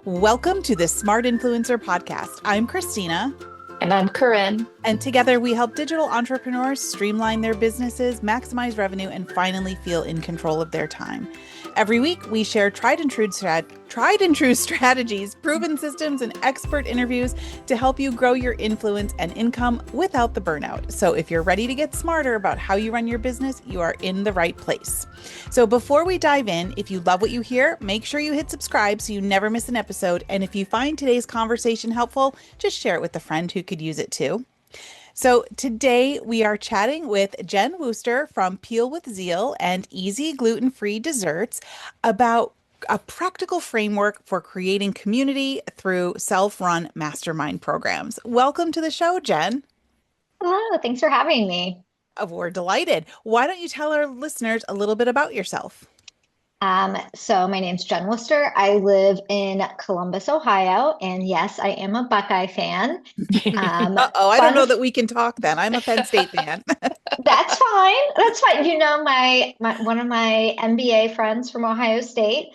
Welcome to the Smart Influencer podcast. I'm Christina. And I'm Corinne. And together we help digital entrepreneurs streamline their businesses, maximize revenue, and finally feel in control of their time. Every week, we share tried and true strategies, proven systems, and expert interviews to help you grow your influence and income without the burnout. So if you're ready to get smarter about how you run your business, you are in the right place. So before we dive in, if you love what you hear, make sure you hit subscribe so you never miss an episode. And if you find today's conversation helpful, just share it with a friend who could use it too. So today we are chatting with Jen Wooster from Peel with Zeal and Easy Gluten-Free Desserts about a practical framework for creating community through self-run mastermind programs. Welcome to the show, Jen. Hello, thanks for having me. We're delighted. Why don't you tell our listeners a little bit about yourself? So my name's Jen Wooster. I live in Columbus, Ohio, and yes, I am a Buckeye fan. I don't know that we can talk then. I'm a Penn State fan. That's fine. That's fine. You know, my one of my MBA friends from Ohio State,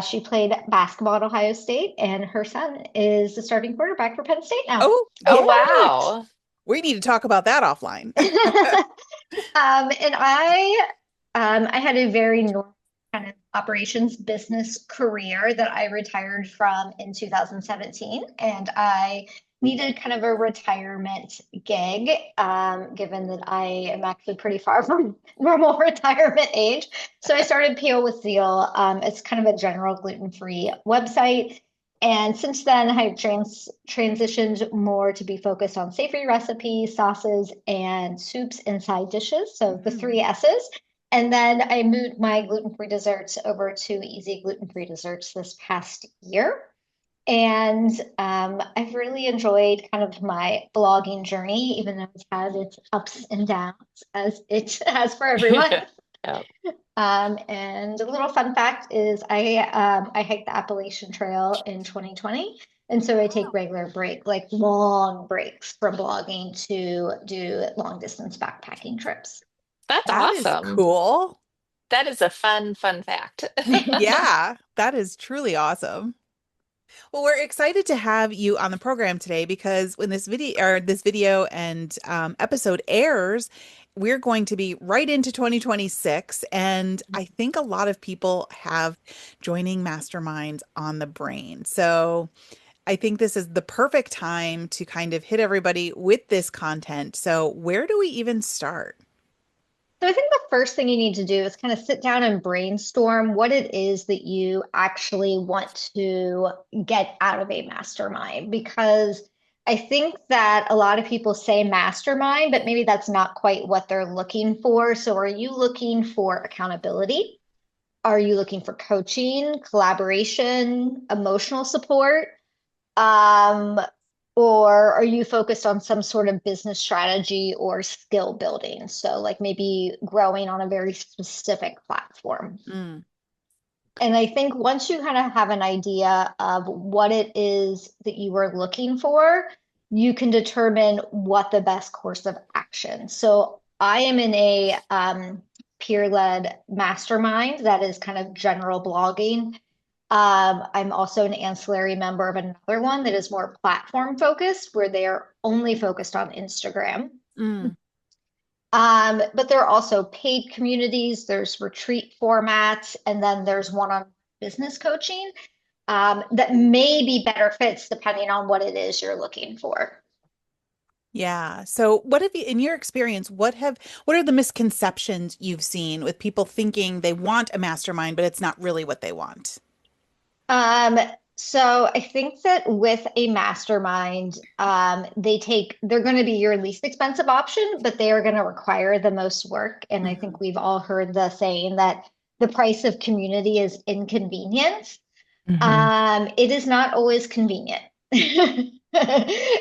she played basketball at Ohio State, and her son is the starting quarterback for Penn State now. Oh, wow. We need to talk about that offline. And I had a very normal kind of operations business career that I retired from in 2017. And I needed kind of a retirement gig, given that I am actually pretty far from normal retirement age. So I started Peel with Zeal. It's kind of a general gluten-free website. And since then, I've transitioned more to be focused on savory recipes, sauces, and soups and side dishes. So the three S's. And then I moved my gluten-free desserts over to Easy Gluten-Free Desserts this past year. And I've really enjoyed kind of my blogging journey, even though it's had its ups and downs, as it has for everyone. Yeah. And a little fun fact is I hiked the Appalachian Trail in 2020. And so I take regular long breaks from blogging to do long distance backpacking trips. That's That awesome. is cool. That is a fun fact. Yeah, that is truly awesome. Well, we're excited to have you on the program today because when this video and episode airs, we're going to be right into 2026. And I think a lot of people have joining masterminds on the brain. So I think this is the perfect time to kind of hit everybody with this content. So where do we even start? So I think the first thing you need to do is kind of sit down and brainstorm what it is that you actually want to get out of a mastermind. Because I think that a lot of people say mastermind, but maybe that's not quite what they're looking for. So are you looking for accountability? Are you looking for coaching, collaboration, emotional support? Or are you focused on some sort of business strategy or skill building? So like maybe growing on a very specific platform. Mm. And I think once you kind of have an idea of what it is that you are looking for, you can determine what the best course of action. So I am in a peer-led mastermind that is kind of general blogging. I'm also an ancillary member of another one that is more platform focused, where they are only focused on Instagram. Mm. But there are also paid communities, there's retreat formats, and then there's one-on-one business coaching that may be better fits depending on what it is you're looking for. Yeah. So what have you, in your experience, what are the misconceptions you've seen with people thinking they want a mastermind, but it's not really what they want? So I think that with a mastermind, they're going to be your least expensive option, but they are going to require the most work. And I think we've all heard the saying that the price of community is inconvenience. It is not always convenient. And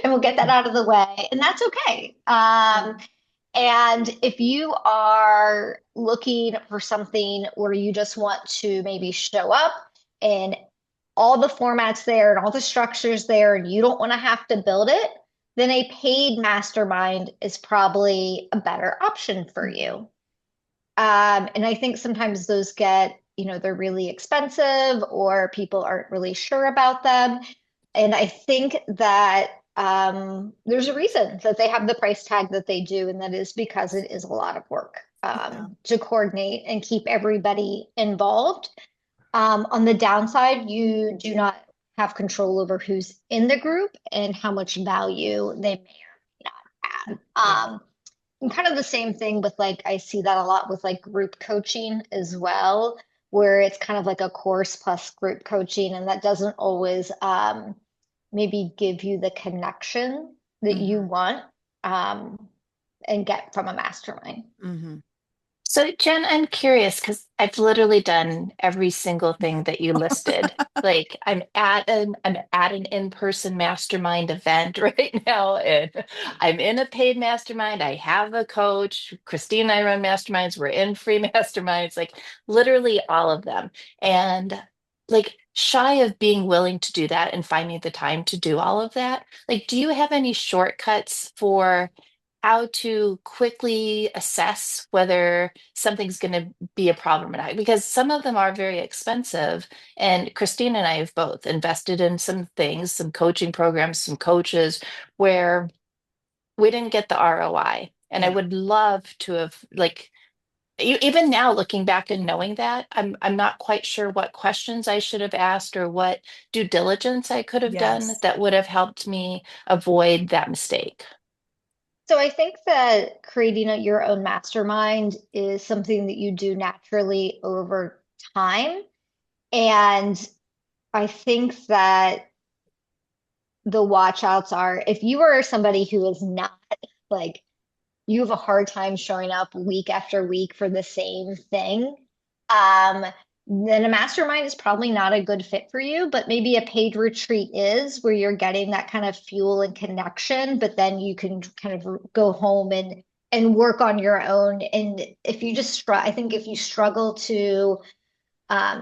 we'll get that out of the way, and that's okay. And if you are looking for something where you just want to maybe show up and all the formats there and all the structures there, and you don't want to have to build it, then a paid mastermind is probably a better option for you. And I think sometimes those get they're really expensive or people aren't really sure about them. And I think that there's a reason that they have the price tag that they do, and that is because it is a lot of work Yeah. to coordinate and keep everybody involved. On the downside, you do not have control over who's in the group and how much value they may or may not Yeah. add. And kind of the same thing with like, I see that a lot with like group coaching as well, where it's kind of like a course plus group coaching, and that doesn't always maybe give you the connection that you Mhm. want and get from a mastermind. Mhm. So, Jen, I'm curious because I've literally done every single thing that you listed. Like I'm at an in-person mastermind event right now, and I'm in a paid mastermind. I have a coach. Christine and I run masterminds. We're in free masterminds, like literally all of them. And like shy of being willing to do that and finding the time to do all of that, like, do you have any shortcuts for how to quickly assess whether something's going to be a problem or not? Because some of them are very expensive. And Christine and I have both invested in some things, some coaching programs, some coaches where we didn't get the ROI. And I Yeah. would love to have like even now looking back and knowing that, I'm not quite sure what questions I should have asked or what due diligence I could have done Yes. that would have helped me avoid that mistake. So I think that creating your own mastermind is something that you do naturally over time. And I think that the watch outs are if you are somebody who is not like you have a hard time showing up week after week for the same thing, um, then a mastermind is probably not a good fit for you, but maybe a paid retreat is where you're getting that kind of fuel and connection, but then you can kind of go home and work on your own. And if you just I think if you struggle to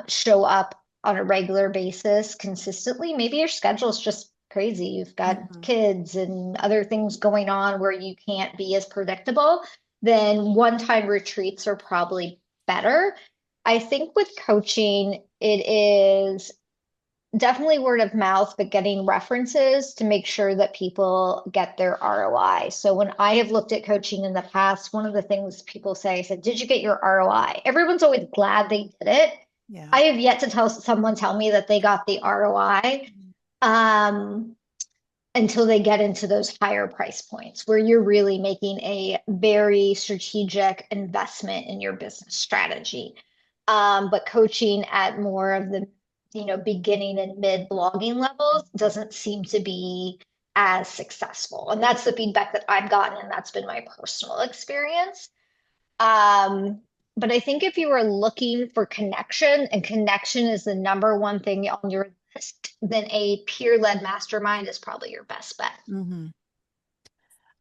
show up on a regular basis consistently, maybe your schedule is just crazy. You've got Mhm. kids and other things going on where you can't be as predictable, then one-time retreats are probably better. I think with coaching, it is definitely word of mouth, but getting references to make sure that people get their ROI. So when I have looked at coaching in the past, one of the things people say, I said, did you get your ROI? Everyone's always glad they did it. Yeah. I have yet to tell me that they got the ROI um, until they get into those higher price points where you're really making a very strategic investment in your business strategy. But coaching at more of the beginning and mid blogging levels doesn't seem to be as successful. And that's the feedback that I've gotten, and that's been my personal experience. Um, but I think if you are looking for connection, and connection is the number one thing on your list, then a peer-led mastermind is probably your best bet. Mhm.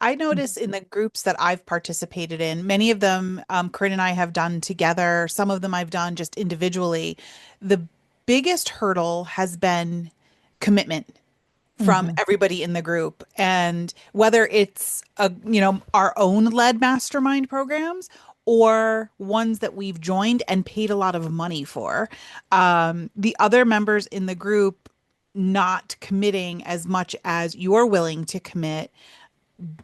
I notice in the groups that I've participated in, many of them, Corinne and I have done together. Some of them I've done just individually. The biggest hurdle has been commitment from Mhm. everybody in the group. And whether it's our own led mastermind programs or ones that we've joined and paid a lot of money for, the other members in the group not committing as much as you're willing to commit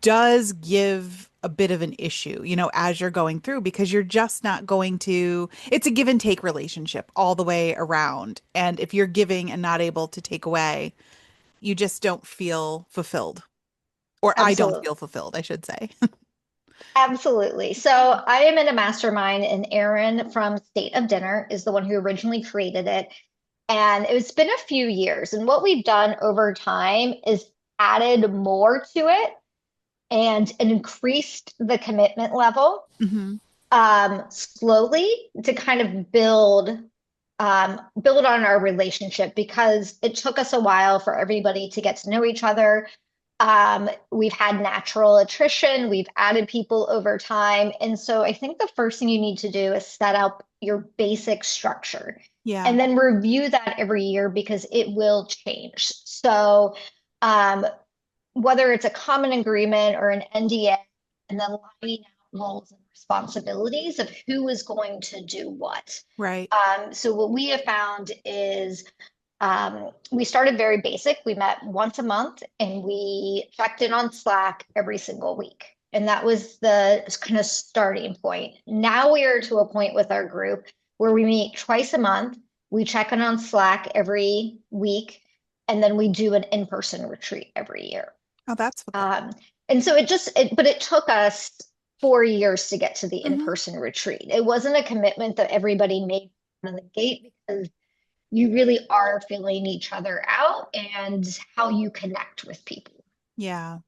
does give a bit of an issue, as you're going through, because you're just not going to, it's a give and take relationship all the way around. And if you're giving and not able to take away, you just don't feel fulfilled. Or I don't Absolutely. feel fulfilled, I should say. Absolutely. So I am in a mastermind, and Aaron from State of Dinner is the one who originally created it. And it's been a few years. And what we've done over time is added more to it and increased the commitment level Hmm. slowly to kind of build on our relationship because it took us a while for everybody to get to know each other. We've had natural attrition, we've added people over time. And so I think the first thing you need to do is set up your basic structure Yeah. and then review that every year because it will change. So um, whether it's a common agreement or an NDA, and then lining out roles and responsibilities of who is going to do what. Right. So what we have found is we started very basic. We met once a month and we checked in on Slack every single week. And that was the kind of starting point. Now we are to a point with our group where we meet twice a month. We check in on Slack every week, and then we do an in-person retreat every year. Oh, that's And so but it took us 4 years to get to the Mhm. in-person retreat. It wasn't a commitment that everybody made out of the gate because you really are feeling each other out and how you connect with people. Yeah.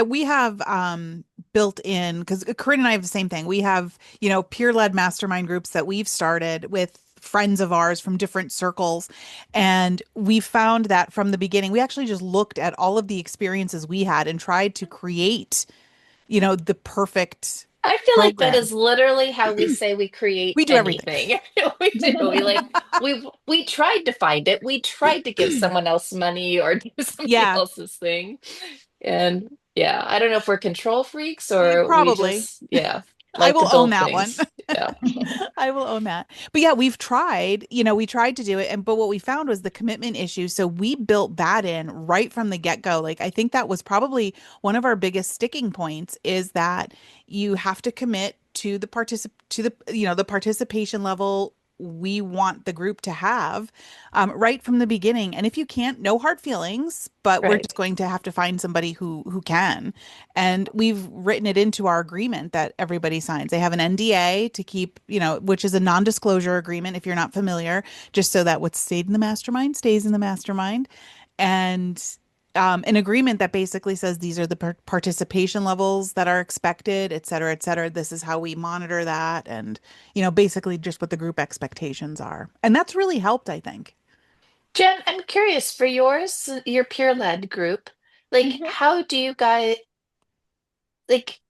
We have built in, because Corinne and I have the same thing. We have, peer-led mastermind groups that we've started with friends of ours from different circles. And we found that from the beginning, we actually just looked at all of the experiences we had and tried to create, the perfect I feel like that program. is literally how we say we create We do everything. anything. We do. We tried to find it. We tried to give someone else money or do somebody Yeah, else's thing. And yeah, I don't know if we're control freaks or we probably. just, yeah, I like to will own build that one. things. Yeah. I will own that. But yeah, we tried to do it. But what we found was the commitment issue. So we built that in right from the get-go. Like, I think that was probably one of our biggest sticking points is that you have to commit to the participation level we want the group to have right from the beginning. And if you can't, no hard feelings, but we're Right. just going to have to find somebody who can. And we've written it into our agreement that everybody signs. They have an NDA to keep, which is a non-disclosure agreement if you're not familiar, just so that what's stayed in the mastermind stays in the mastermind. And an agreement that basically says these are the participation levels that are expected, et cetera, et cetera. This is how we monitor that. And, basically just what the group expectations are. And that's really helped, I think. Jen, I'm curious for your peer-led group, like Mhm. how do you guys like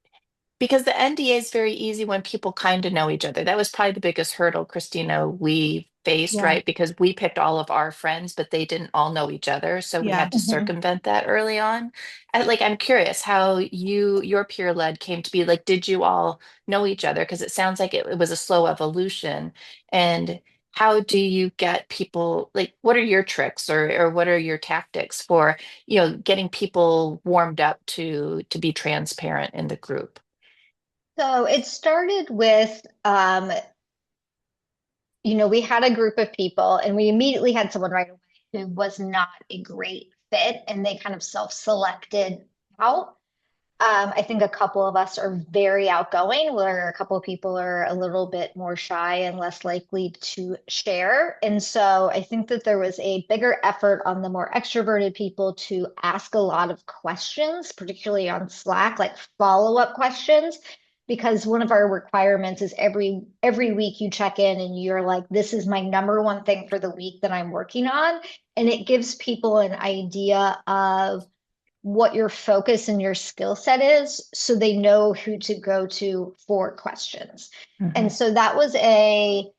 because the NDA is very easy when people kind of know each other. That was probably the biggest hurdle, Christina, we faced, Yeah. right? Because we picked all of our friends, but they didn't all know each other. So we Yeah. had to Mhm. circumvent that early on. And like, I'm curious how your peer led came to be. Like, did you all know each other? Because it sounds like it was a slow evolution. And how do you get people, like, what are your tricks or what are your tactics for, getting people warmed up to be transparent in the group? So it started with, we had a group of people and we immediately had someone right away who was not a great fit and they kind of self-selected out. I think a couple of us are very outgoing, where a couple of people are a little bit more shy and less likely to share. And so I think that there was a bigger effort on the more extroverted people to ask a lot of questions, particularly on Slack, like follow-up questions, because one of our requirements is every week you check in and you're like, this is my number one thing for the week that I'm working on. And it gives people an idea of what your focus and your skill set is so they know who to go to for questions. Mhm. And so that was a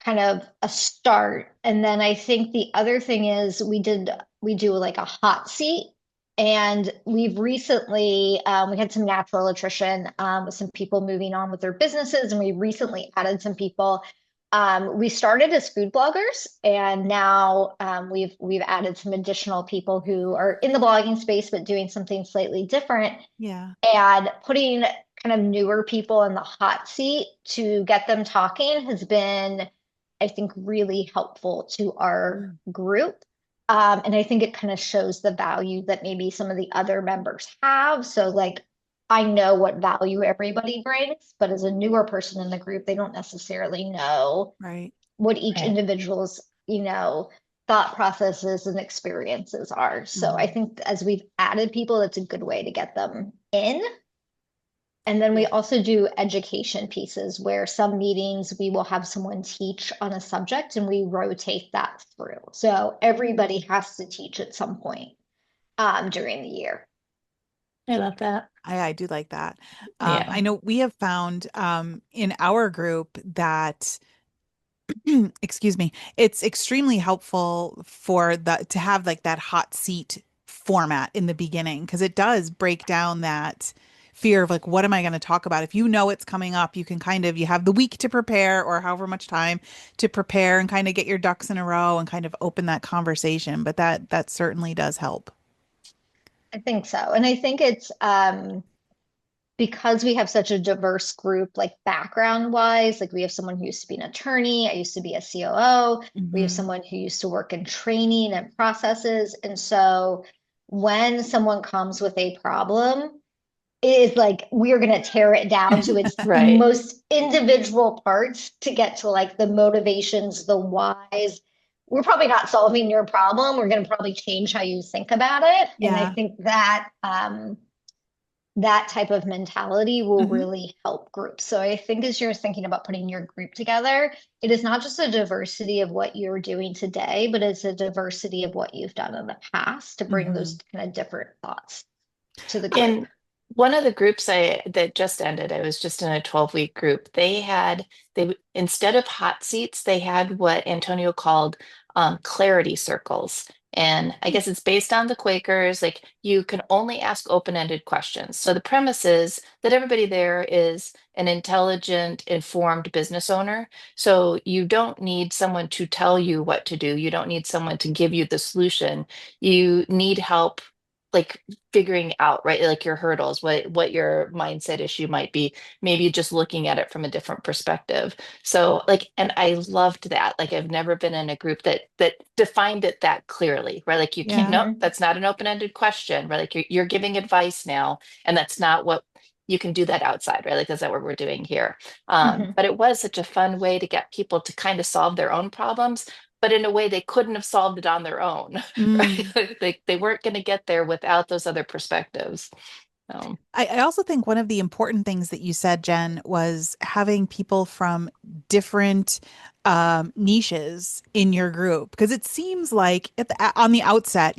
kind of a start. And then I think the other thing is we do like a hot seat. And we've recently we had some natural attrition with some people moving on with their businesses, and we recently added some people. We started as food bloggers, and now we've added some additional people who are in the blogging space but doing something slightly different, Yeah. and putting kind of newer people in the hot seat to get them talking has been, I think, really helpful to our Mm. group. And I think it kind of shows the value that maybe some of the other members have. So, like, I know what value everybody brings, but as a newer person in the group, they don't necessarily know Right. what each Right. individual's, thought processes and experiences are. So I Mhm. think as we've added people, it's a good way to get them in. And then we Yeah. also do education pieces where some meetings we will have someone teach on a subject and we rotate that through. So everybody has to teach at some point during the year. I love that. I do like that. I Yeah. know we have found in our group that excuse me, it's extremely helpful for the to have like that hot seat format in the beginning because it does break down that fear of like, what am I going to talk about? If you know it's coming up, you can kind of, you have the week to prepare or however much time to prepare and kind of get your ducks in a row and kind of open that conversation. But that certainly does help. I think so. And I think it's because we have such a diverse group, like background wise, like we have someone who used to be an attorney, I used to be a COO, we have Hmm. someone who used to work in training and processes. And so when someone comes with a problem, it is like we're going to tear it down to its Right. most individual parts to get to like the motivations, the whys. We're probably not solving your problem. We're going to probably change how you think about it. And I Yeah. think that that type of mentality will Hmm. really help groups. So I think as you're thinking about putting your group together, it is not just a diversity of what you're doing today, but it's a diversity of what you've done in the past to bring those Hmm. kind of different thoughts to the group. In one of the groups I that just ended, I was just in a 12-week group. They instead of hot seats, they had what Antonio called clarity circles. And I guess it's based on the Quakers, like you can only ask open-ended questions. So the premise is that everybody there is an intelligent, informed business owner. So you don't need someone to tell you what to do. You don't need someone to give you the solution. You need help like figuring out, right, like your hurdles, what your mindset issue might be, maybe just looking at it from a different perspective. So like, and I loved that. Like I've never been in a group that defined it that clearly, right? Like you can't, Yeah. nope, Mhm. that's not an open-ended question, right? Like you're giving advice now, and that's not what you can do that outside, right? Like that's not what we're doing here. Mhm. But it was such a fun way to get people to kind of solve their own problems, but in a way they couldn't have solved it on their own. Right? Mm. They weren't going to get there without those other perspectives. Um, I also think one of the important things that you said, Jen, was having people from different niches in your group. Because it seems like on the outset,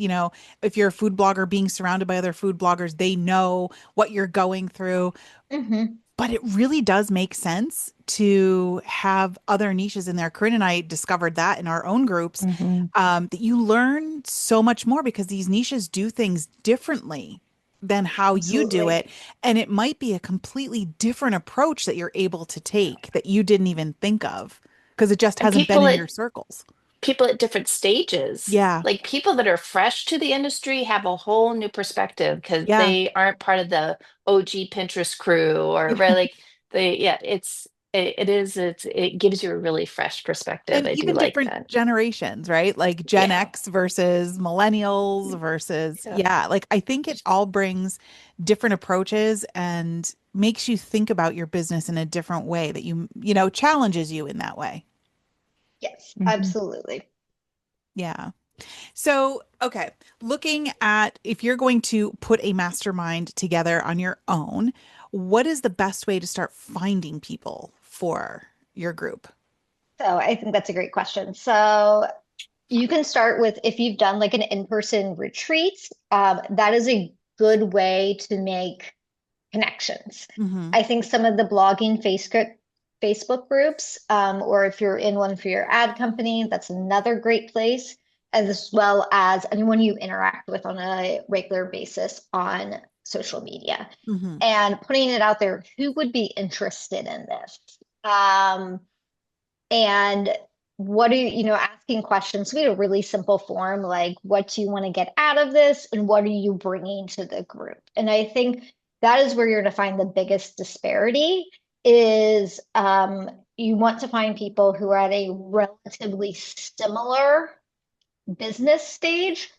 if you're a food blogger being surrounded by other food bloggers, they know what you're going through. Mhm. But it really does make sense to have other niches in there. Corinne and I discovered that in our own groups, mhm. that you learn so much more because these niches do things differently than how you do Absolutely. it. And it might be a completely different approach that you're able to take that you didn't even think of because it just And hasn't been in your circles. people at different stages. Yeah. Like people that are fresh to the industry have a whole new perspective because Yeah. they aren't part of the OG Pinterest crew or right like yeah, it gives you a really fresh perspective. And I do even like different that. generations, right? Like Gen Yeah. X versus millennials versus, Yeah. yeah, like I think it all brings different approaches and makes you think about your business in a different way that challenges you in that way. Yes, Mhm. absolutely. Yeah. So, okay, looking at if you're going to put a mastermind together on your own, what is the best way to start finding people for your group? So I think that's a great question. So you can start with if you've done like an in-person retreat, that is a good way to make connections. Hmm. I think some of the blogging Facebook groups, or if you're in one for your ad company, that's another great place, as well as anyone you interact with on a regular basis on social media. Hmm. And putting it out there, who would be interested in this? Um, and what are asking questions. We had a really simple form like, what do you want to get out of this? And what are you bringing to the group? And I think that is where you're going to find the biggest disparity is you want to find people who are at a relatively similar business stage,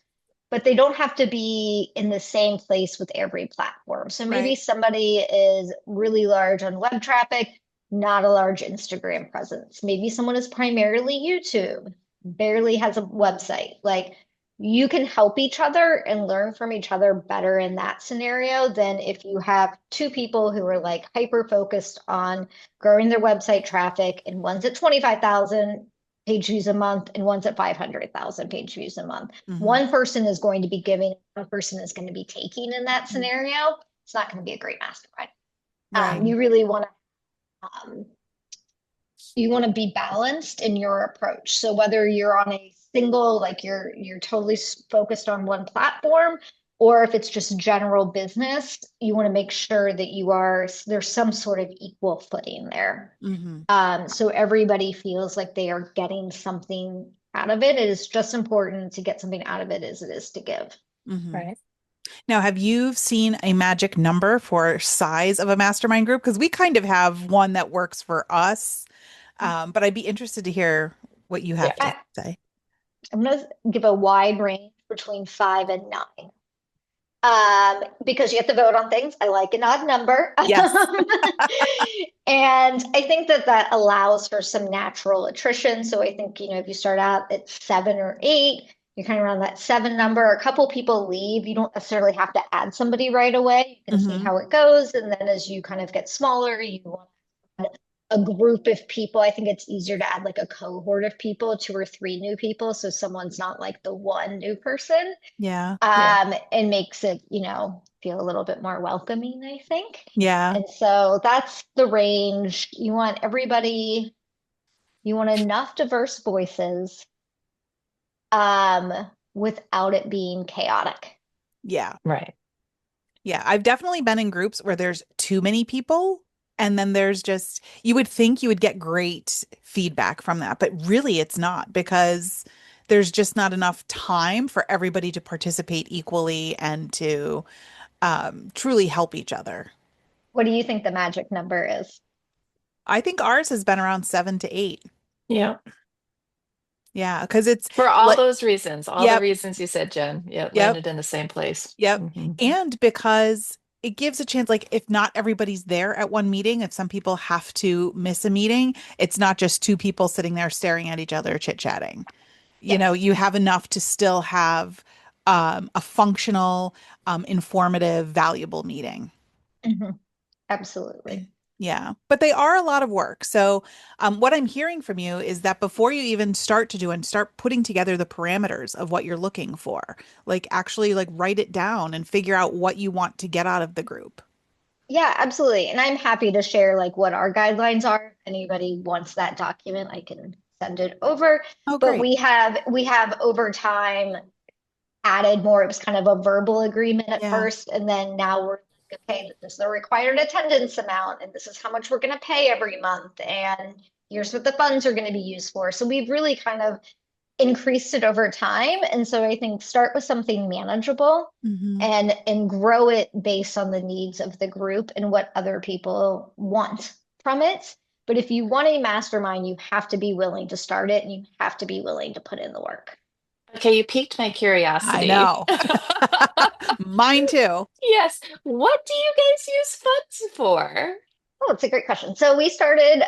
but they don't have to be in the same place with every platform. So maybe Right. somebody is really large on web traffic, not a large Instagram presence. Maybe someone is primarily YouTube, barely has a website. Like you can help each other and learn from each other better in that scenario than if you have two people who are like hyper focused on growing their website traffic and one's at 25,000 page views a month and one's at 500,000 page views a month. Hmm. One person is going to be giving, one person is going to be taking in that scenario. It's not going to be a great mastermind. Right. You really want to be balanced in your approach. So whether you're on a single, like you're totally focused on one platform, or if it's just general business, you want to make sure that there's some sort of equal footing there. Mm-hmm. So everybody feels like they are getting something out of it. It is just important to get something out of it as it is to give. Mm-hmm. Right. Now, have you seen a magic number for size of a mastermind group? Because we kind of have one that works for us, but I'd be interested to hear what you Yeah. have to say. I'm going to give a wide range between 5 and 9. Because you have to vote on things. I like an odd number. Yes. And I think that allows for some natural attrition. So I think, if you start out at 7 or 8, you're kind of around that 7 number. A couple people leave. You don't necessarily have to add somebody right away. You can see Mm-hmm. how it goes. And then as you kind of get smaller, you want to add a group of people. I think it's easier to add like a cohort of people, 2 or 3 new people. So someone's not like the one new person. Yeah. And makes it, feel a little bit more welcoming, I think. Yeah. And so that's the range. You want everybody, you want enough diverse voices, without it being chaotic. Yeah. Right. Yeah. I've definitely been in groups where there's too many people. And then there's just, you would think you would get great feedback from that, but really it's not because there's just not enough time for everybody to participate equally and to truly help each other. What do you think the magic number is? I think ours has been around 7 to 8. Yeah. Yeah, because it's For all like, those reasons, all the yep, reasons you said, Jen. Yeah, yep, landed in the same place. yep. Hmm. And because it gives a chance, like if not everybody's there at one meeting, if some people have to miss a meeting, it's not just two people sitting there staring at each other, chit-chatting. Yes. You have enough to still have a functional, informative, valuable meeting. Mhm. Absolutely. Yeah, but they are a lot of work. So, what I'm hearing from you is that before you even start to do and start putting together the parameters of what you're looking for, like actually like write it down and figure out what you want to get out of the group. Yeah, absolutely. And I'm happy to share like what our guidelines are. If anybody wants that document, I can send it over. Oh, But great. we have over time added more. It was kind of a verbal agreement at Yeah. first, and then now we're like, okay, this is the required attendance amount, and this is how much we're going to pay every month, and here's what the funds are going to be used for. So we've really kind of increased it over time. And so I think start with something manageable Hmm. and grow it based on the needs of the group and what other people want from it. But if you want a mastermind, you have to be willing to start it and you have to be willing to put in the work. Okay, you piqued my I curiosity. know. Mine too. Yes. What do you guys use funds for? Oh, it's a great question. So we started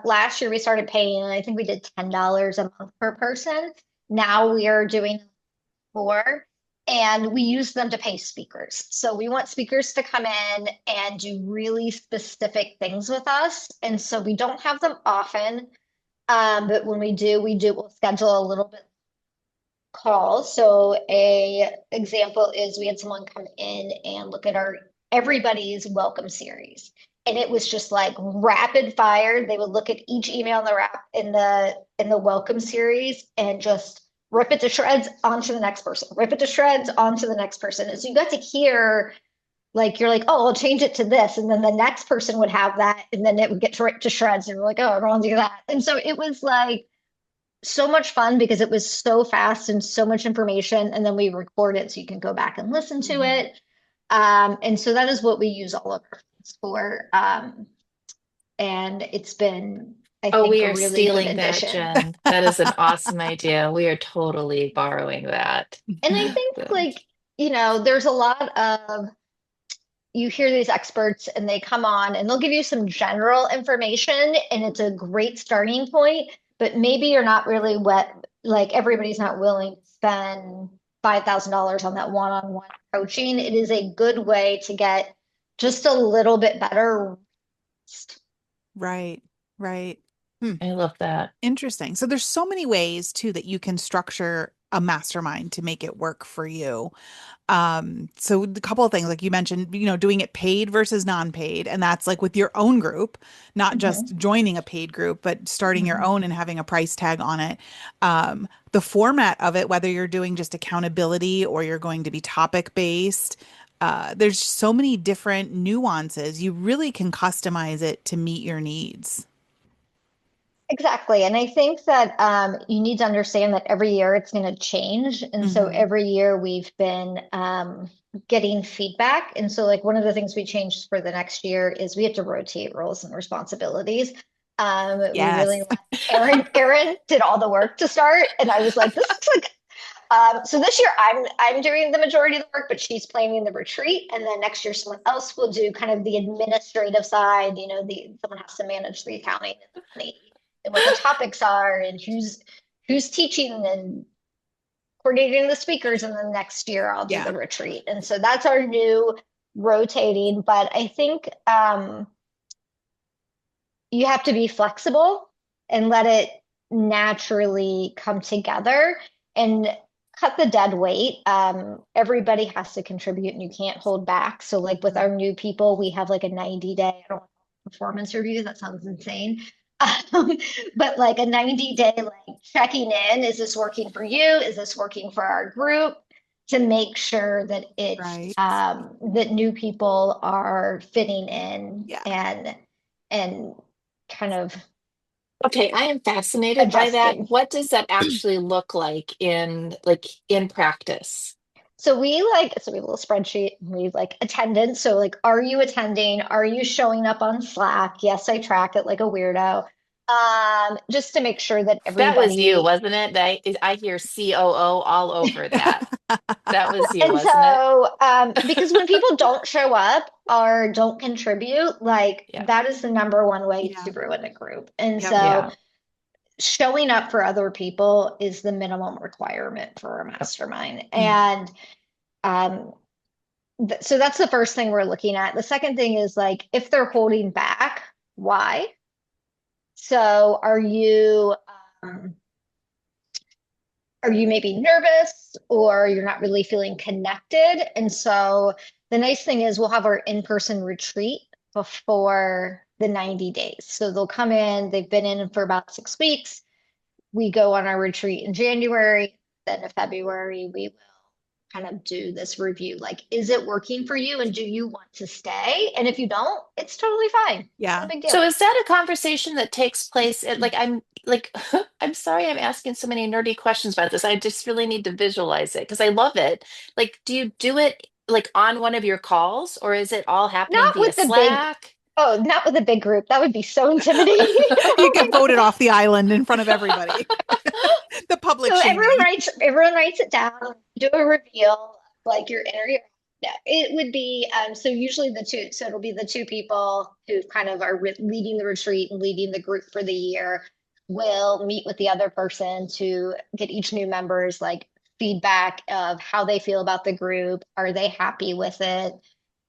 last year, we started paying, I think we did $10 a month per person. Now we are doing more, and we use them to pay speakers. So we want speakers to come in and do really specific things with us. And so we don't have them often. But when we'll schedule a little bit call. So a example is we had someone come in and look at our everybody's welcome series. And it was just like rapid fire. They would look at each email in the welcome series and just rip it to shreds onto the next person, rip it to shreds onto the next person. And so you got to hear, like, you're like, oh, I'll change it to this. And then the next person would have that. And then it would get ripped to shreds. And we're like, oh, I don't want to do that. And so it was like so much fun because it was so fast and so much information. And then we record it so you can go back and listen to Mhm. it. And so that is what we use all of our funds for. And it's been, I Oh, think, we a are really good stealing that, addition. Jen. That is an awesome idea. We are totally borrowing that. And I think, So, like, there's a lot of, you hear these experts and they come on and they'll give you some general information, and it's a great starting point, but maybe you're not really like everybody's not willing to spend $5,000 on that one-on-one coaching. It is a good way to get just a little bit better. Right, right. Hmm. I love that. Interesting. So there's so many ways too that you can structure a mastermind to make it work for you. So a couple of things, like you mentioned, doing it paid versus non-paid, and that's like with your own group, not Mhm. just joining a paid group, but starting your Mhm. own and having a price tag on it. The format of it, whether you're doing just accountability or you're going to be topic based, there's so many different nuances. You really can customize it to meet your needs. Exactly. And I think that you need to understand that every year it's going to change. And so Hmm. every year we've been getting feedback. And so, like, one of the things we changed for the next year is we have to rotate roles and responsibilities. We really Yes. let Aaron did all the work to start. And I was like, this looks like so this year I'm doing the majority of the work, but she's planning the retreat, and then next year someone else will do kind of the administrative side. Someone has to manage the accounting and the money and what the topics are and who's teaching and coordinating the speakers. And then next year I'll do Yeah. the retreat, and so that's our new rotating. But I think you have to be flexible and let it naturally come together and cut the dead weight. Everybody has to contribute and you can't hold back. So, like with Mhm. our new people, we have like a 90-day, I don't know, performance review. That sounds insane. But like a 90-day, like checking in, is this working for you? Is this working for our group? To make sure that Right. that new people are fitting in Yeah. and kind of Okay, I am fascinated by that. adjusting. What does that actually look like in practice? So we have a little spreadsheet. We like attendance. So like, are you attending? Are you showing up on Slack? Yes, I track it like a weirdo. Just to make sure that That was you, everybody. wasn't it? I hear COO all over that. That was you, And wasn't it? so, because when people don't show up or don't contribute, like Yeah. that is the number one way Yeah. to ruin a group. And Yep. so Yeah. showing up for other people is the minimum requirement for a mastermind. Mhm. And um, so that's the first thing we're looking at. The second thing is like, if they're holding back, why? So um, are you maybe nervous or you're not really feeling connected? And so the nice thing is we'll have our in-person retreat before the 90 days. So they'll come in, they've been in for about 6 weeks. We go on our retreat in January. Then in February, we will kind of do this review. Like, is it working for you? And do you want to stay? And if you don't, it's totally fine. No Yeah. big So deal. is that a conversation that takes place at like I'm like I'm sorry I'm asking so many nerdy questions about this. I just really need to visualize it because I love it. Like, do you do it like on one of your calls or is it all happening Not via with the big, Slack? oh, not with a big group. That would be so intimidating. You get voted off the island in front of everybody. The public So shaming. everyone writes it down, do a reveal, like your inner. Yeah, it would be so usually so it'll be the two people who kind of are leading the retreat and leading the group for the year will meet with the other person to get each new member's like feedback of how they feel about the group. Are they happy with it?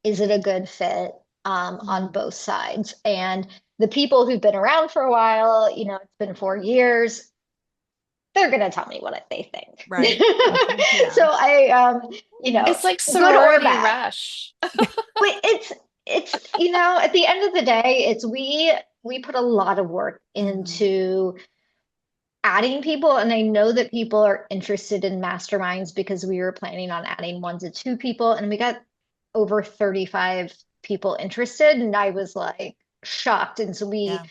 Is it a good fit on Mhm. both sides? And the people who've been around for a while, it's been 4 years, they're going to tell me what they think. Right. Okay. Yeah. So It's like good or sorority bad. rush. But it's at the end of the day, it's we put a lot of work Mhm. into adding people, and I know that people are interested in masterminds because we were planning on adding 1 to 2 people, and we got over 35 people interested, and I was like shocked. And so we Yeah.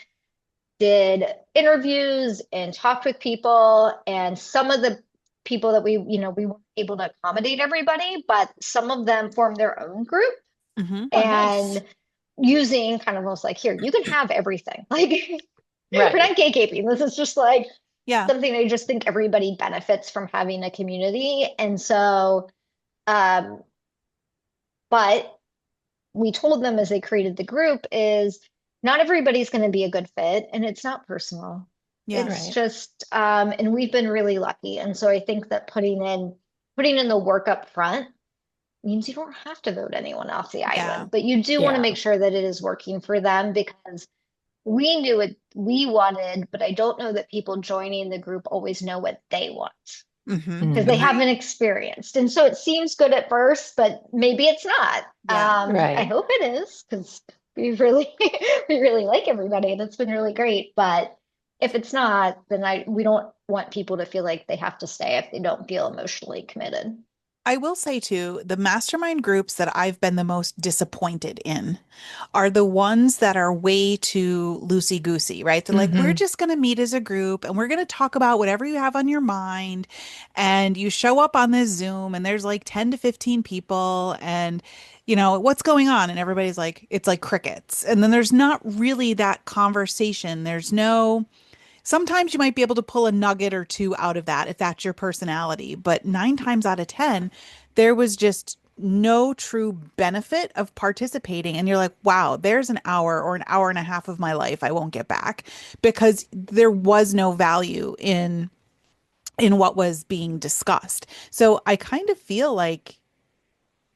did interviews and talked with people, and some of the people that we weren't able to accommodate everybody, but some of them formed their own group Hmm. Oh, nice. and using kind of almost like, here, you can have everything. Like, we're Right. not gatekeeping. This is just like Yeah. something I just think everybody benefits from having a community. And so, um, but we told them as they created the group is not everybody's going to be a good fit, and it's not personal. Yeah. It's Right. just and we've been really lucky. And so I think that putting in the work up front means you don't have to vote anyone off the Yeah. island, but you do want to Yeah. make sure that it is working for them, because we knew what we wanted, but I don't know that people joining the group always know what they want. Mm-hmm. because they Mm, haven't Agree. experienced. And so it seems good at first, but maybe it's not. Yeah. I right. hope it is because we really we really like everybody and it's been really great. But if it's not, then we don't want people to feel like they have to stay if they don't feel emotionally committed. I will say too, the mastermind groups that I've been the most disappointed in are the ones that are way too loosey-goosey, right? They're like, we're Hmm. just going to meet as a group and we're going to talk about whatever you have on your mind. And you show up on this Zoom and there's like 10 to 15 people and what's going on? And everybody's like, it's like crickets. And then there's not really that conversation. There's no Sometimes you might be able to pull a nugget or two out of that if that's your personality, but 9 times out of 10, there was just no true benefit of participating. And you're like, wow, there's an hour or an hour and a half of my life I won't get back because there was no value in what was being discussed. So I kind of feel like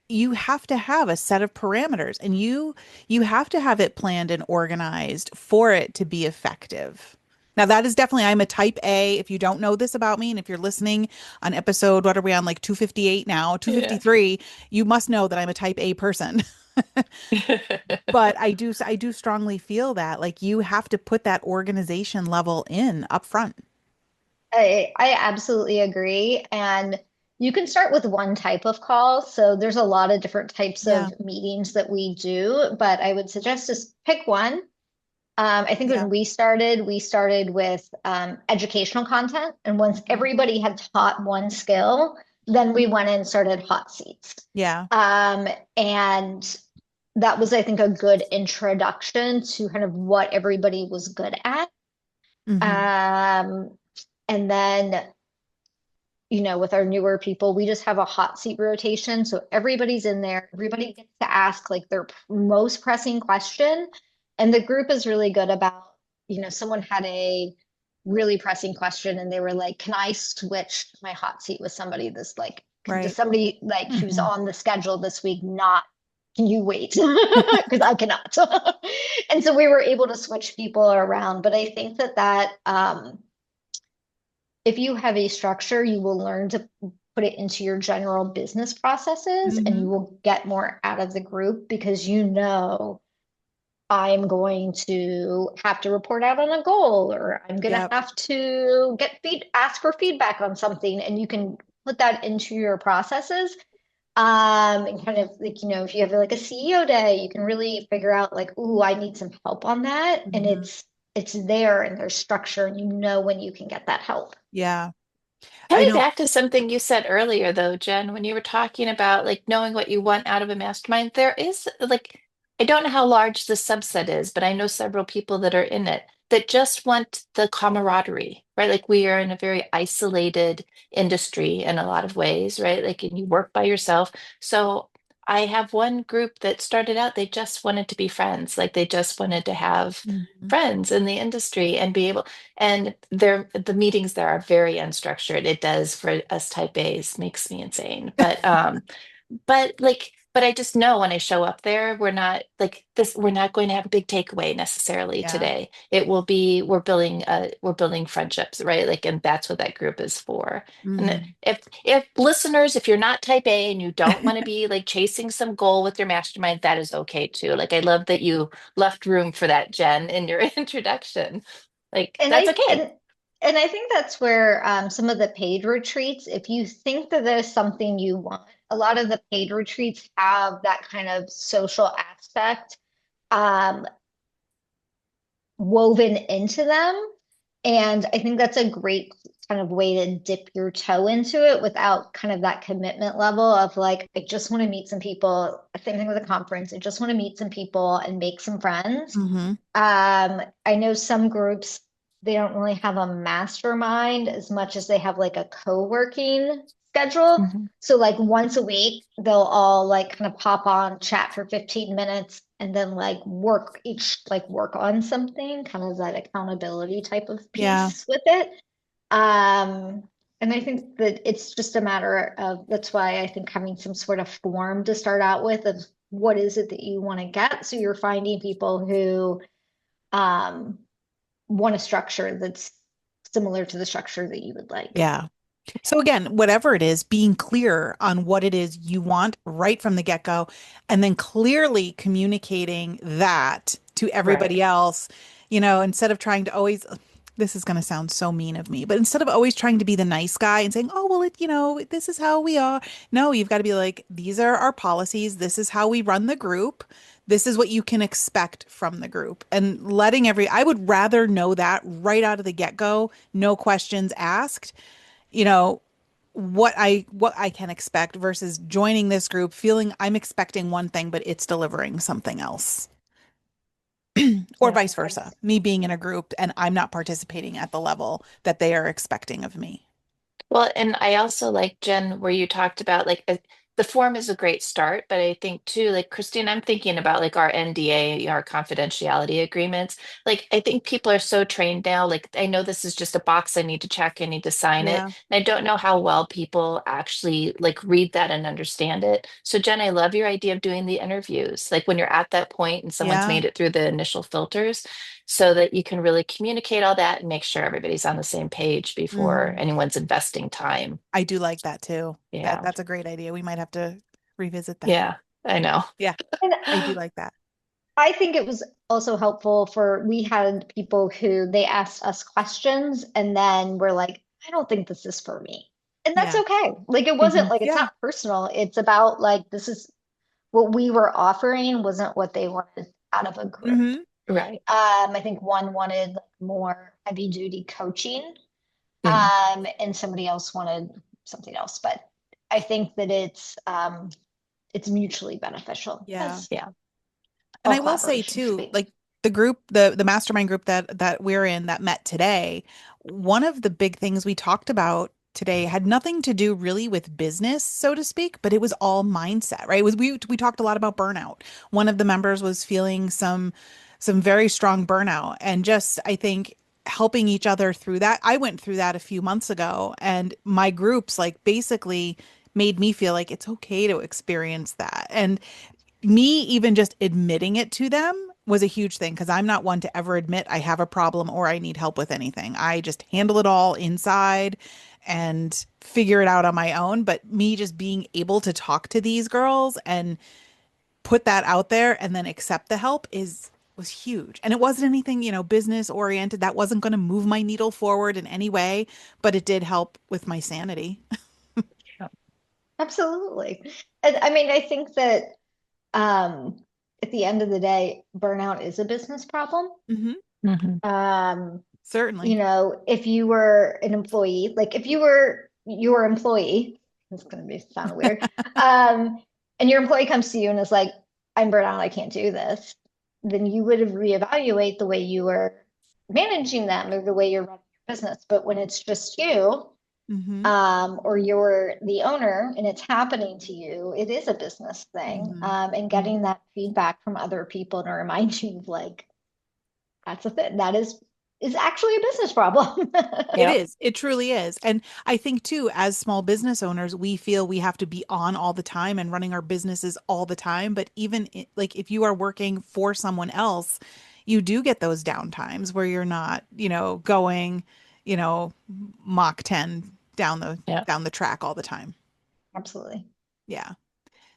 you have to have a set of parameters and you have to have it planned and organized for it to be effective. Now that is definitely I'm a type A. If you don't know this about me and if you're listening on episode what are we on like 258 now, Yeah. 253, you must know that I'm a type A person. But I do strongly feel that like you have to put that organization level in up front. I absolutely agree. And you can start with one type of call. So there's a lot of different types Yeah. of meetings that we do, but I would suggest just pick one. I think Yeah. when we started with educational content. And once Mhm. everybody had taught one skill, then we went and started hot seats. Yeah. Um, and that was, I think, a good introduction to kind of what everybody was good at. Hmm. Um, and then with our newer people, we just have a hot seat rotation. So everybody's in there. Everybody gets to ask like their most pressing question. And the group is really good about, someone had a really pressing question and they were like, can I switch my hot seat with somebody this like, does Right. somebody like who's Hmm. on the schedule this week not, can you wait? Because I cannot. And so we were able to switch people around. But I think that if you have a structure, you will learn to put it into your general business processes and you Hmm. will get more out of the group because I'm going to have to report out on a goal or I'm going to Yep. have to ask for feedback on something and you can put that into your processes. And kind of like, if you have like a CEO day, you can really figure out like, ooh, I need some help on that. And Hmm. it's there and there's structure and you know when you can get that help. Yeah. I Coming know. back to something you said earlier, though, Jen, when you were talking about like knowing what you want out of a mastermind, there is like, I don't know how large the subset is, but I know several people that are in it that just want the camaraderie, right? Like we are in a very isolated industry in a lot of ways, right? Like, and you work by yourself. So I have one group that started out, they just wanted to be friends. Like they just wanted to have Mhm. friends in the industry and be able and the meetings there are very unstructured. It does for us type A's, makes me insane. But I just know when I show up there, we're not like this, we're not going to have a big takeaway necessarily Yeah. today. It will be we're building friendships, right? Like, and that's what that group is for. And Hmm. if listeners, if you're not type A and you don't want to be like chasing some goal with your mastermind, that is okay too. Like I love that you left room for that, Jen, in your introduction. Like And that's I okay. and and I think that's where some of the paid retreats, if you think that there's something you want, a lot of the paid retreats have that kind of social aspect um, woven into them. And I think that's a great kind of way to dip your toe into it without kind of that commitment level of like, I just want to meet some people. Same thing with a conference. I just want to meet some people and make some friends. Hmm. I know some groups, they don't really have a mastermind as much as they have like a co-working schedule. Mhm. So like once a week, they'll all like kind of pop on, chat for 15 minutes, and then work on something, kind of that accountability type of Yeah. piece with it. Um, and I think that it's just a matter of that's why I think having some sort of form to start out with of what is it that you want to get. So you're finding people who um, want a structure that's similar to the structure that you would like. Yeah. So again, whatever it is, being clear on what it is you want right from the get-go, and then clearly communicating that to Right. everybody else, instead of trying to always, this is going to sound so mean of me, but instead of always trying to be the nice guy and saying, oh, well, this is how we are. No, you've got to be like, these are our policies. This is how we run the group. This is what you can expect from the group. And I would rather know that right out of the get-go, no questions asked, you know, what I can expect versus joining this group feeling I'm expecting one thing but it's delivering something else, or Yeah. vice versa, me being in a group and I'm not participating at the level that they are expecting of me. Well, and I also like Jen, where you talked about like the form is a great start, but I think too, like Christine, I'm thinking about like our NDA, our confidentiality agreements. Like I think people are so trained now. Like I know this is just a box I need to check, I need to sign it. Yeah. And I don't know how well people actually like read that and understand it. So Jen, I love your idea of doing the interviews. Like when you're at that point and someone's Yeah. made it through the initial filters, so that you can really communicate all that and make sure everybody's on the same page before Hmm. anyone's investing time. I do like that too. Yeah. That's a great idea. We might have to revisit that. Yeah, I know. Yeah, And I do like that. I think it was also helpful for we had people who they asked us questions and then we're like, I don't think this is for me. And that's Yeah. okay. Like it wasn't Mhm. like it's Yeah. not personal. It's about like this is what we were offering wasn't what they wanted out of a group. Hmm. Right. I think one wanted like more heavy duty coaching, Mm. and somebody else wanted something else. But I think that it's mutually beneficial Yeah. as Yeah. And all I will say collaboration should too, be. like the mastermind group that we're in that met today, one of the big things we talked about today had nothing to do really with business, so to speak, but it was all mindset, right? It was we talked a lot about burnout. One of the members was feeling some very strong burnout and just I think helping each other through that. I went through that a few months ago and my groups like basically made me feel like it's okay to experience that. And me even just admitting it to them was a huge thing because I'm not one to ever admit I have a problem or I need help with anything. I just handle it all inside and figure it out on my own. But me just being able to talk to these girls and put that out there and then accept the help is was huge. And it wasn't anything, business oriented. That wasn't going to move my needle forward in any way, but it did help with my sanity. Yeah. Absolutely. And I mean, I think that um, at the end of the day, burnout is a business problem. Hmm. Mhm. Um, Certainly. if you were an employee, like if you were your employee, it's going to be sound weird, and your employee comes to you and is like, I'm burnt out, I can't do this, then you would reevaluate the way you were managing them or the way you're running your business. But when it's just you, Hmm. or you're the owner and it's happening to you, it is a business thing. Hmm. And getting that feedback from other people to remind you of like, that's a thing that is actually a business problem. It Yep. is. It truly is. And I think too, as small business owners, we feel we have to be on all the time and running our businesses all the time. But even like if you are working for someone else, you do get those down times where you're not, going, you know, Mach 10 Yeah. down the track all the time. Absolutely. Yeah.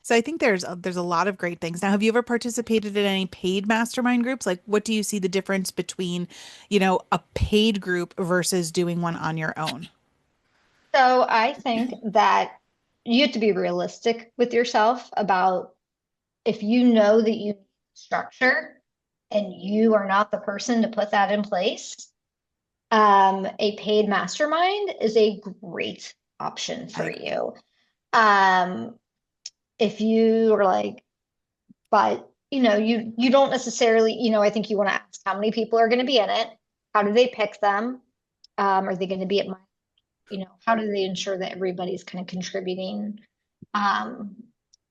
So I think there's a lot of great things. Now, have you ever participated in any paid mastermind groups? Like, what do you see the difference between, a paid group versus doing one on your own? So I think that you have to be realistic with yourself about if you know that you need structure and you are not the person to put that in place, a paid mastermind is a great option I for agree. you. Um, if you are like, but you don't necessarily, I think you want to ask how many people are going to be in it, how do they pick them, are they going to be at my, how do they ensure that everybody's kind of contributing um,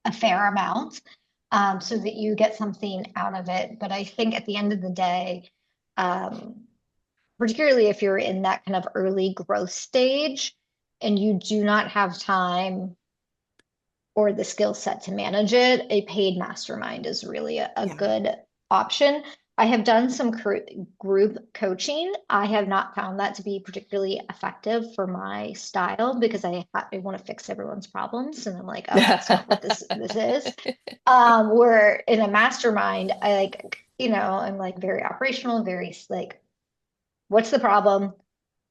a fair amount, so that you get something out of it. But I think at the end of the day, um, particularly if you're in that kind of early growth stage and you do not have time or the skill set to manage it, a paid mastermind is really a Yeah. good option. I have done some group coaching. I have not found that to be particularly effective for my style because I want to fix everyone's problems, and I'm like, oh, that's not what this is. Where in a mastermind, I like, I'm like very operational, very like, what's the problem?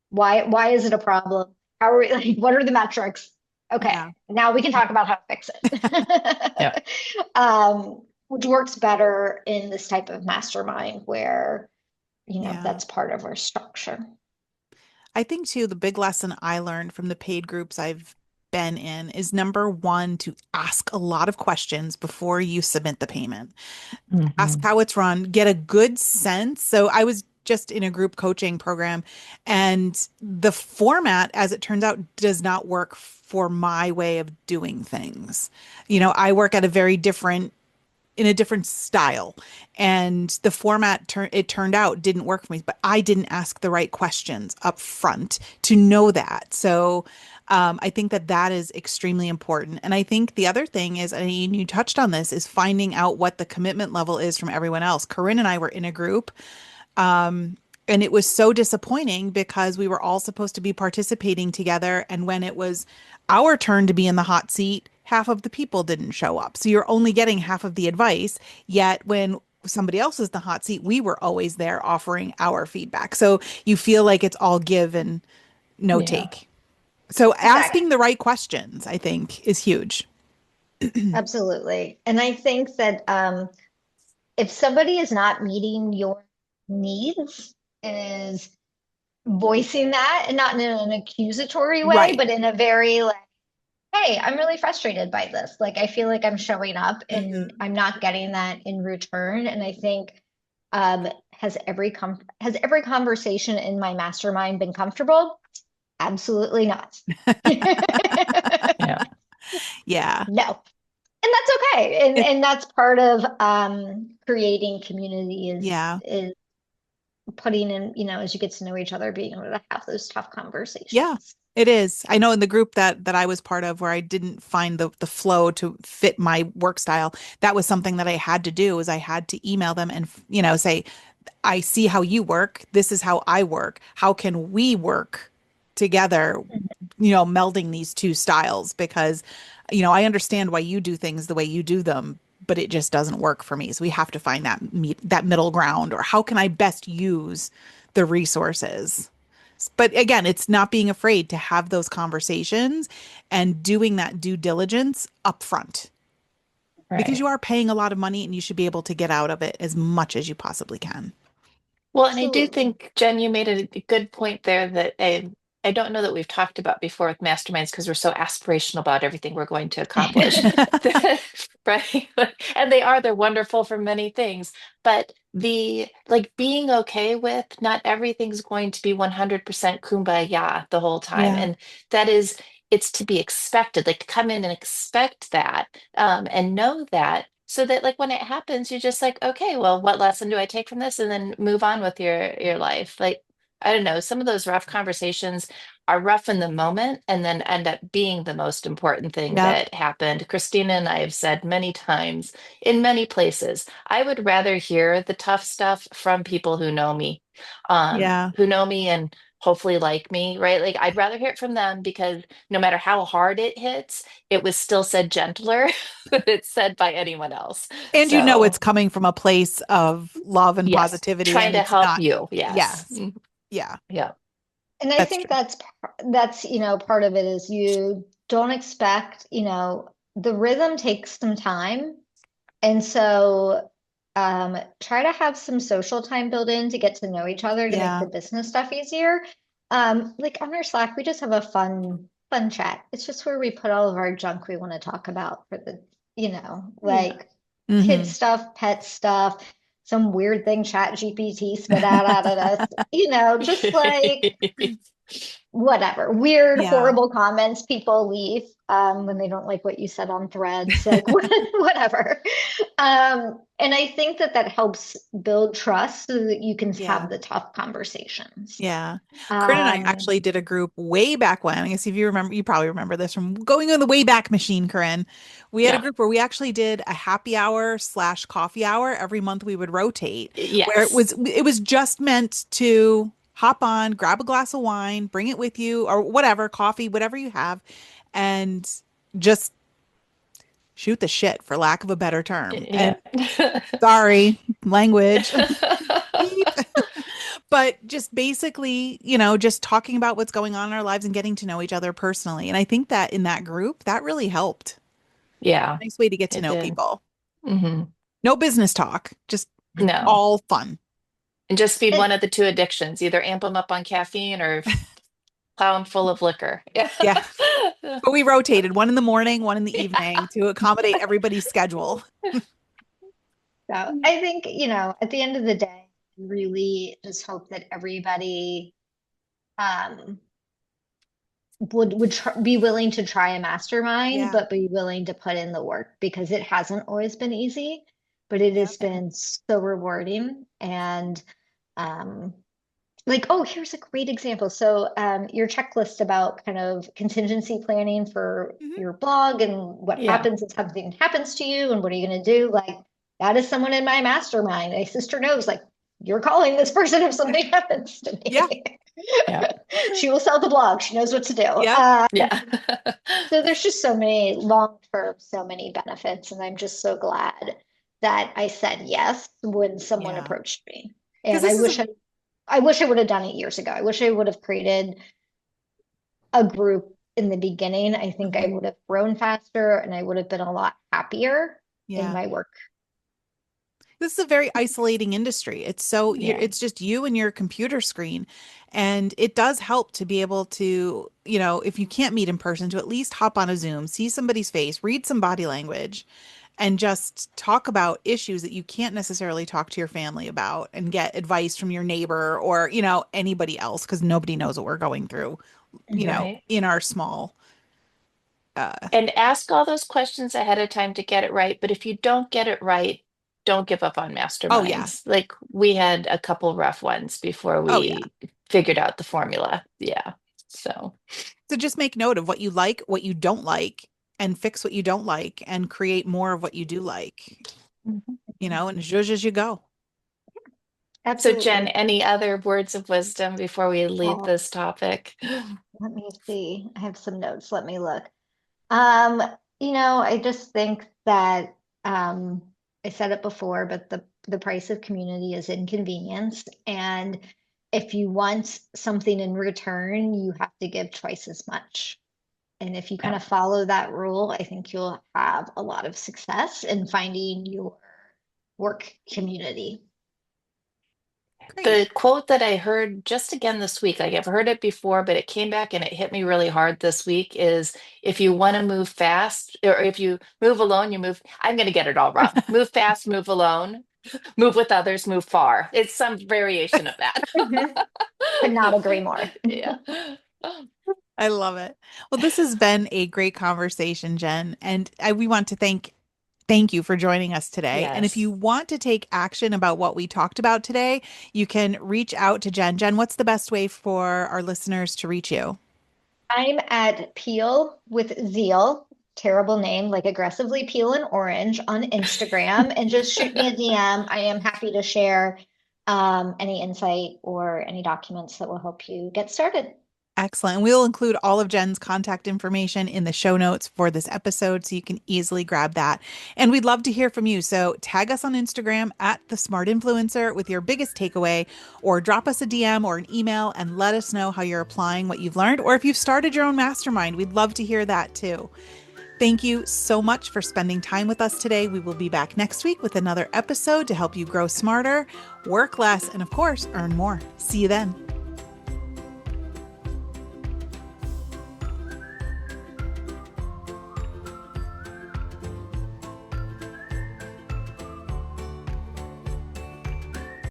Why is it a problem? How are we, like, what are the metrics? Okay, Yeah. now we can talk about how to fix Yeah. it. Which works better in this type of mastermind where, Yeah. that's part of our structure. I think too, the big lesson I learned from the paid groups I've been in is number one, to ask a lot of questions before you submit the payment. Ask Mhm. how it's run, get a good sense. So I was just in a group coaching program, and the format, as it turns out, does not work for my way of doing things. I work at a very different in a different style, and the format it turned out didn't work for me, but I didn't ask the right questions up front to know that. So I think that is extremely important. And I think the other thing is, and you touched on this, is finding out what the commitment level is from everyone else. Corinne and I were in a group, and it was so disappointing because we were all supposed to be participating together. And when it was our turn to be in the hot seat, half of the people didn't show up. So you're only getting half of the advice. Yet when somebody else is in the hot seat, we were always there offering our feedback. So you feel like it's all give and no Yeah. take. So Exactly. asking the right questions, I think, is huge. Absolutely. And I think that if somebody is not meeting your needs, is voicing that, and not in an accusatory way, Right. but in a very like, hey, I'm really frustrated by this. Like, I feel like I'm showing up and Mhm. I'm not getting that in return. And I think, has every conversation in my mastermind been comfortable? Absolutely not. Yeah. Yeah. No. And that's okay. And It, that's part of creating community yeah. is putting in, as you get to know each other, being able to have those tough Yeah, conversations. it is. I know in the group that I was part of, where I didn't find the flow to fit my work style, that was something that I had to do, is I had to email them and, say, I see how you work. This is how I work. How can we work together, melding these two styles? Because, I understand why you do things the way you do them, but it just doesn't work for me. So we have to find that middle ground, or how can I best use the resources? But again, it's not being afraid to have those conversations and doing that due diligence upfront, because Right. you are paying a lot of money and you should be able to get out of it as much as you possibly can. Well, and I do Absolutely. think, Jen, you made a good point there that I don't know that we've talked about before with masterminds because we're so aspirational about everything we're going to accomplish. Right? And they're wonderful for many things, but the like being okay with not everything's going to be 100% kumbaya the whole time. Yeah. And that it's to be expected, like to come in and expect that, and know that, so that like when it happens, you're just like, okay, well, what lesson do I take from this? And then move on with your life. Like, I don't know, some of those rough conversations are rough in the moment and then end up being the most important thing Yep. that happened. Christina and I have said many times in many places, I would rather hear the tough stuff from people Yeah. who know me and hopefully like me, right? Like, I'd rather hear it from them because no matter how hard it hits, it was still said gentler than it's said by anyone else. And it's So, coming from a place of love and yes, positivity, trying and to it's help not, you. Yes. yes. Yeah, Yeah. And I that's think true. that's, part of it is you don't expect, the rhythm takes some time. And so try to have some social time built in to get to know each other to make Yeah. the business stuff easier. Like on our Slack, we just have a fun chat. It's just where we put all of our junk we want to talk about for the, Yeah. like kid Hmm. stuff, pet stuff, some weird thing Chat GPT spit out at us, just like whatever weird, Yeah. horrible comments people leave when they don't like what you said on threads, like whatever. And I think that that helps build trust so that you can Yeah. have the tough conversations. Yeah. Corinne and I Um, actually did a group way back when. I guess if you remember, you probably remember this from going on the way back machine, Corinne. We had a Yeah. group where we actually did a happy hour slash coffee hour. Every month we would rotate where Yes. it was just meant to hop on, grab a glass of wine, bring it with you or whatever, coffee, whatever you have, and just shoot the shit for lack of a better term. And Yeah. sorry, language. Beep. But just basically, just talking about what's going on in our lives and getting to know each other personally. And I think that in that group, that really helped. Yeah, Nice way to get to it know did. people. Hmm. No business talk, just No. all fun. And just feed and one of the two addictions, either amp them up on caffeine or plow them full of liquor. Yeah. Yeah. But we rotated one in the morning, one in the evening to accommodate everybody's schedule. so I think, at the end of the day, I really just hope that everybody um, be willing to try a mastermind, Yeah. but be willing to put in the work because it hasn't always been easy, but it Yeah. has been so rewarding. And um, like, oh, here's a great example. So your checklist about kind of contingency planning for Mhm. your blog and what Yeah. happens if something happens to you and what are you going to do? Like that is someone in my mastermind. My sister knows, like, you're calling this person if something happens to Yeah. me. Yeah. She will sell the blog. She knows what to do. Yep. Yeah. So there's just so many long term, so many benefits. And I'm just so glad that I said yes when someone Yeah. approached me. Because And this is I wish I would have done it years ago. I wish I would have created a group in the beginning. I think I Mhm. would have grown faster and I would have been a lot happier in Yeah. my work. This is a very isolating industry. Yeah. It's just you and your computer screen. And it does help to be able to, if you can't meet in person, to at least hop on a Zoom, see somebody's face, read some body language, and just talk about issues that you can't necessarily talk to your family about and get advice from your neighbor or, anybody else because nobody knows what we're going through, Mhm. Right. in our small, uh, And ask all those questions ahead of time to get it right. But if you don't get it right, don't give up on oh yeah. masterminds. Like we had a couple rough ones before Oh yeah. we figured out the formula. Yeah. So, So just make note of what you like, what you don't like, and fix what you don't like and create more of what you do like, mhm. and zhuzh as you go. So Jen, Absolutely. any other words of wisdom before we leave Oh, this topic? let me see. I have some notes. Let me look. Um, I just think that I said it before, but the price of community is inconvenience. And if you want something in return, you have to give twice as much. And if you kind Yeah. of follow that rule, I think you'll have a lot of success in finding your work community. Great. The quote that I heard just again this week, like I've heard it before, but it came back and it hit me really hard this week is if you want to move fast, or if you move alone, you move. I'm going to get it all wrong. Move fast, move alone, move with others, move far. It's some variation of that. Mhm. Could not agree more. Yeah. I love it. Well, this has been a great conversation, Jen, and we want to thank you for joining us today. And if you Yes. want to take action about what we talked about today, you can reach out to Jen. Jen, what's the best way for our listeners to reach you? I'm at Peel with Zeal, terrible name, like aggressively peel an orange on Instagram, and just shoot me a DM. I am happy to share any insight or any documents that will help you get started. Excellent. And we'll include all of Jen's contact information in the show notes for this episode so you can easily grab that. And we'd love to hear from you. So tag us on Instagram at the Smart Influencer with your biggest takeaway, or drop us a DM or an email and let us know how you're applying what you've learned. Or if you've started your own mastermind, we'd love to hear that too. Thank you so much for spending time with us today. We will be back next week with another episode to help you grow smarter, work less, and of course, earn more. See you then.